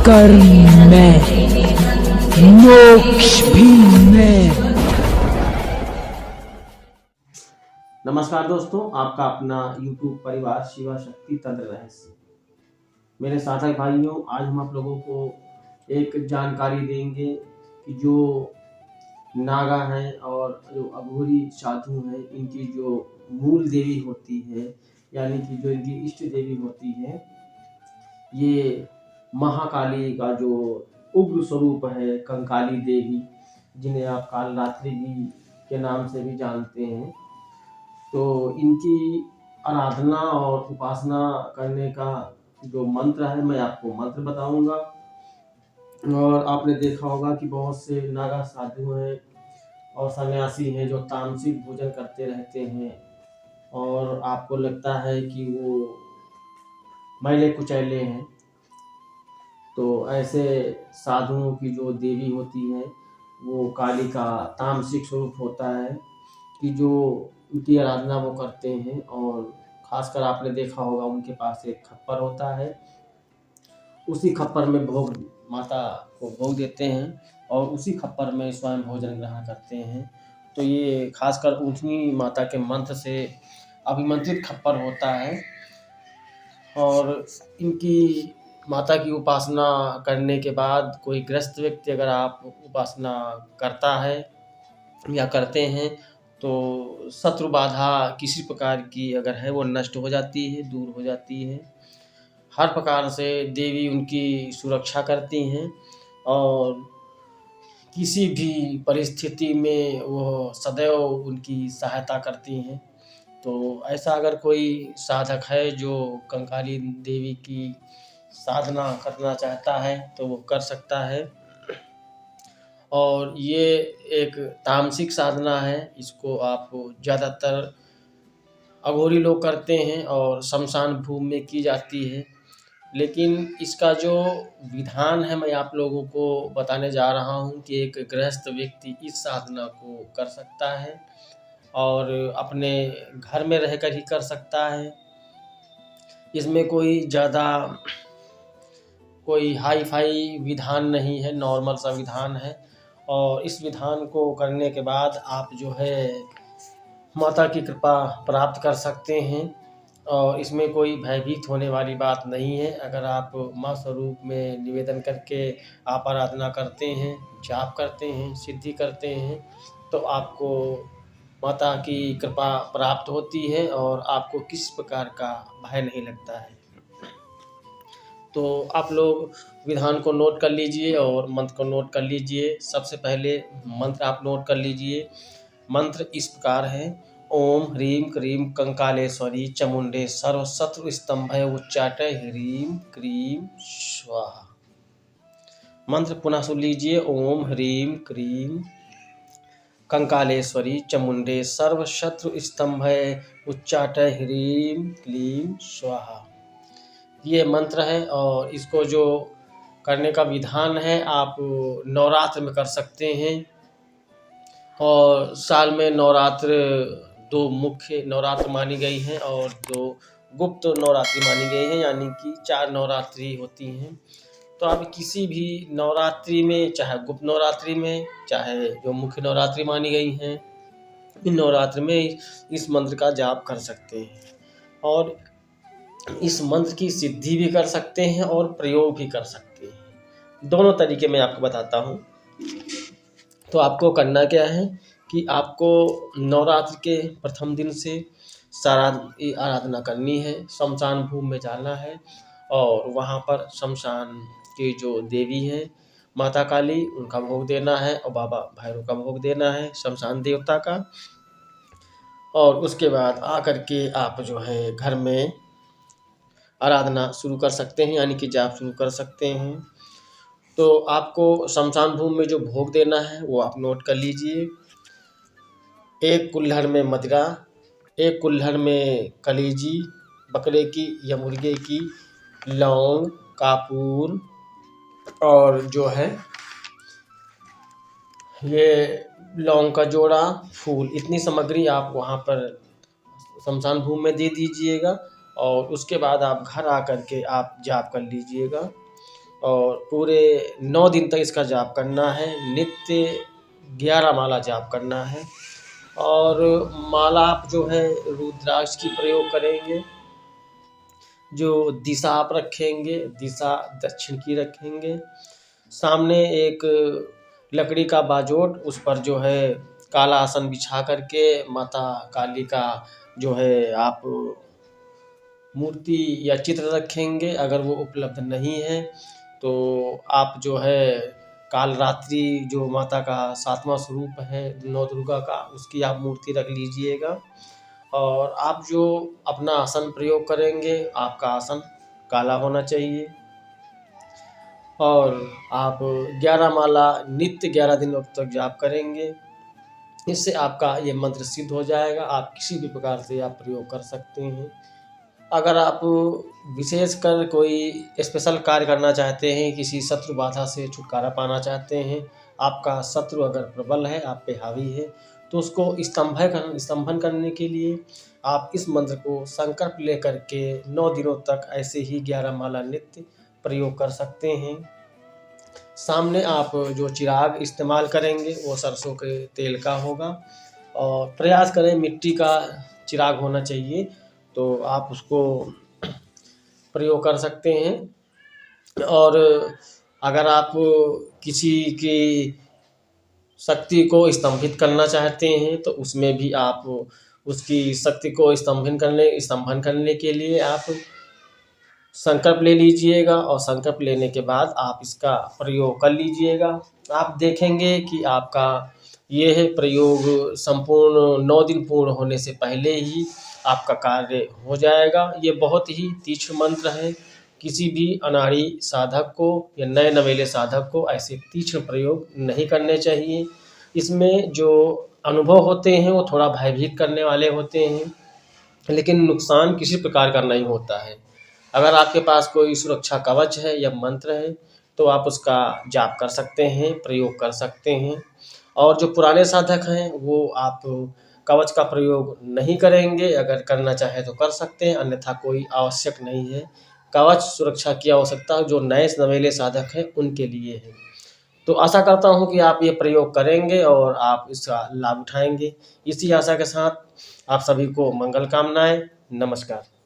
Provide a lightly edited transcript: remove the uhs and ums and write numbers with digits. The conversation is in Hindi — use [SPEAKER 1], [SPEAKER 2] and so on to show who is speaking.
[SPEAKER 1] कर्म में, मोक्ष भी में।
[SPEAKER 2] नमस्कार दोस्तों, आपका अपना YouTube परिवार शिवा शक्ति तंत्र रहस्य। मेरे साथक भाइयों, आज हम आप लोगों को एक जानकारी देंगे कि जो नागा हैं और जो अघोरी साधु हैं, इनकी जो मूल देवी होती है, यानी कि जो इनकी इष्ट देवी होती है, ये महाकाली का जो उग्र स्वरूप है, कंकाली देवी, जिन्हें आप कालरात्रि भी के नाम से भी जानते हैं। तो इनकी आराधना और उपासना करने का जो मंत्र है, मैं आपको मंत्र बताऊंगा। और आपने देखा होगा कि बहुत से नागा साधु हैं और सन्यासी हैं जो तामसिक भोजन करते रहते हैं, और आपको लगता है कि वो मैले कुचैले हैं। तो ऐसे साधुओं की जो देवी होती है, वो काली का तामसिक स्वरूप होता है कि जो उनकी आराधना वो करते हैं। और खासकर आपने देखा होगा उनके पास एक खप्पर होता है, उसी खप्पर में भोग माता को भोग देते हैं और उसी खप्पर में स्वयं भोजन ग्रहण करते हैं। तो ये खासकर उन्हीं माता के मंत्र से अभिमंत्रित खप्पर होता है। और इनकी माता की उपासना करने के बाद कोई ग्रस्त व्यक्ति अगर आप उपासना करता है या करते हैं, तो शत्रु बाधा किसी प्रकार की अगर है वो नष्ट हो जाती है, दूर हो जाती है। हर प्रकार से देवी उनकी सुरक्षा करती हैं और किसी भी परिस्थिति में वो सदैव उनकी सहायता करती हैं। तो ऐसा अगर कोई साधक है जो कंकाली देवी की साधना करना चाहता है तो वो कर सकता है। और ये एक तामसिक साधना है, इसको आप ज़्यादातर अघोरी लोग करते हैं और शमशान भूमि में की जाती है। लेकिन इसका जो विधान है, मैं आप लोगों को बताने जा रहा हूँ कि एक गृहस्थ व्यक्ति इस साधना को कर सकता है और अपने घर में रहकर ही कर सकता है। इसमें कोई ज़्यादा कोई हाई फाई विधान नहीं है, नॉर्मल सा विधान है। और इस विधान को करने के बाद आप जो है माता की कृपा प्राप्त कर सकते हैं और इसमें कोई भयभीत होने वाली बात नहीं है। अगर आप माँ स्वरूप में निवेदन करके आप आराधना करते हैं, जाप करते हैं, सिद्धि करते हैं, तो आपको माता की कृपा प्राप्त होती है और आपको किसी प्रकार का भय नहीं लगता है। तो आप लोग विधान को नोट कर लीजिए और मंत्र को नोट कर लीजिए। सबसे पहले मंत्र आप नोट कर लीजिए। मंत्र इस प्रकार है: ओम ह्रीं क्रीं कंकालेश्वरी चामुंडे सर्व शत्रु स्तंभय उच्चाटय ह्रीं क्रीं स्वाहा। मंत्र पुनः सुन लीजिए। ओम ह्रीं क्रीं कंकालेश्वरी चामुंडे सर्व शत्रु स्तंभय उच्चाटय ह्रीं क्लीं स्वाहा। ये मंत्र है और इसको जो करने का विधान है, आप नवरात्र में कर सकते हैं। और साल में नवरात्र 2 मुख्य नवरात्र मानी गई हैं और 2 गुप्त नवरात्रि मानी गई हैं, यानी कि 4 नवरात्रि होती हैं। तो आप किसी भी नवरात्रि में, चाहे गुप्त नवरात्रि में, चाहे जो मुख्य नवरात्रि मानी गई हैं, इन नवरात्र में इस मंत्र का जाप कर सकते हैं और इस मंत्र की सिद्धि भी कर सकते हैं और प्रयोग भी कर सकते हैं। दोनों तरीके मैं आपको बताता हूँ। तो आपको करना क्या है कि आपको नवरात्र के प्रथम दिन से सारा आराधना करनी है, शमशान भूमि में जाना है और वहाँ पर शमशान की जो देवी हैं माता काली, उनका भोग देना है और बाबा भैरव का भोग देना है, शमशान देवता का। और उसके बाद आकर के आप जो है घर में आराधना शुरू कर सकते हैं, यानी कि जाप शुरू कर सकते हैं। तो आपको शमशान भूमि में जो भोग देना है वो आप नोट कर लीजिए। 1 कुल्हड़ में मदिरा, 1 कुल्हड़ में कलेजी बकरे की या मुर्गे की, लौंग, कापूर और जो है ये लौंग का जोड़ा, फूल, इतनी सामग्री आप वहाँ पर शमशान भूमि में दे दीजिएगा। और उसके बाद आप घर आकर के आप जाप कर लीजिएगा। और पूरे 9 दिन तक इसका जाप करना है। नित्य 11 माला जाप करना है और माला आप जो है रुद्राक्ष की प्रयोग करेंगे। जो दिशा आप रखेंगे, दिशा दक्षिण की रखेंगे। सामने एक लकड़ी का बाजोट, उस पर जो है काला आसन बिछा करके माता काली का जो है आप मूर्ति या चित्र रखेंगे। अगर वो उपलब्ध नहीं है तो आप जो है काल रात्रि जो माता का 7वां स्वरूप है नौ दुर्गा का, उसकी आप मूर्ति रख लीजिएगा। और आप जो अपना आसन प्रयोग करेंगे, आपका आसन काला होना चाहिए और आप 11 माला नित्य 11 दिनों तक जाप करेंगे। इससे आपका ये मंत्र सिद्ध हो जाएगा। आप किसी भी प्रकार से आप प्रयोग कर सकते हैं। अगर आप विशेषकर कोई स्पेशल कार्य करना चाहते हैं, किसी शत्रु बाधा से छुटकारा पाना चाहते हैं, आपका शत्रु अगर प्रबल है, आप पे हावी है, तो उसको स्तंभन करने के लिए आप इस मंत्र को संकल्प लेकर के 9 दिनों तक ऐसे ही 11 माला नित्य प्रयोग कर सकते हैं। सामने आप जो चिराग इस्तेमाल करेंगे वो सरसों के तेल का होगा और प्रयास करें मिट्टी का चिराग होना चाहिए, तो आप उसको प्रयोग कर सकते हैं। और अगर आप किसी की शक्ति को स्तंभित करना चाहते हैं तो उसमें भी आप उसकी शक्ति को स्तंभन करने के लिए आप संकल्प ले लीजिएगा और संकल्प लेने के बाद आप इसका प्रयोग कर लीजिएगा। आप देखेंगे कि आपका ये है प्रयोग संपूर्ण 9 दिन पूर्ण होने से पहले ही आपका कार्य हो जाएगा। ये बहुत ही तीक्ष्ण मंत्र है। किसी भी अनाड़ी साधक को या नए नवेले साधक को ऐसे तीक्ष्ण प्रयोग नहीं करने चाहिए। इसमें जो अनुभव होते हैं वो थोड़ा भयभीत करने वाले होते हैं, लेकिन नुकसान किसी प्रकार का नहीं होता है। अगर आपके पास कोई सुरक्षा कवच है या मंत्र है तो आप उसका जाप कर सकते हैं, प्रयोग कर सकते हैं। और जो पुराने साधक हैं वो आप कवच का प्रयोग नहीं करेंगे, अगर करना चाहे तो कर सकते हैं, अन्यथा कोई आवश्यक नहीं है। कवच सुरक्षा की आवश्यकता जो नए नवेले साधक हैं उनके लिए है। तो आशा करता हूँ कि आप ये प्रयोग करेंगे और आप इसका लाभ उठाएंगे। इसी आशा के साथ आप सभी को मंगल कामनाएं। नमस्कार।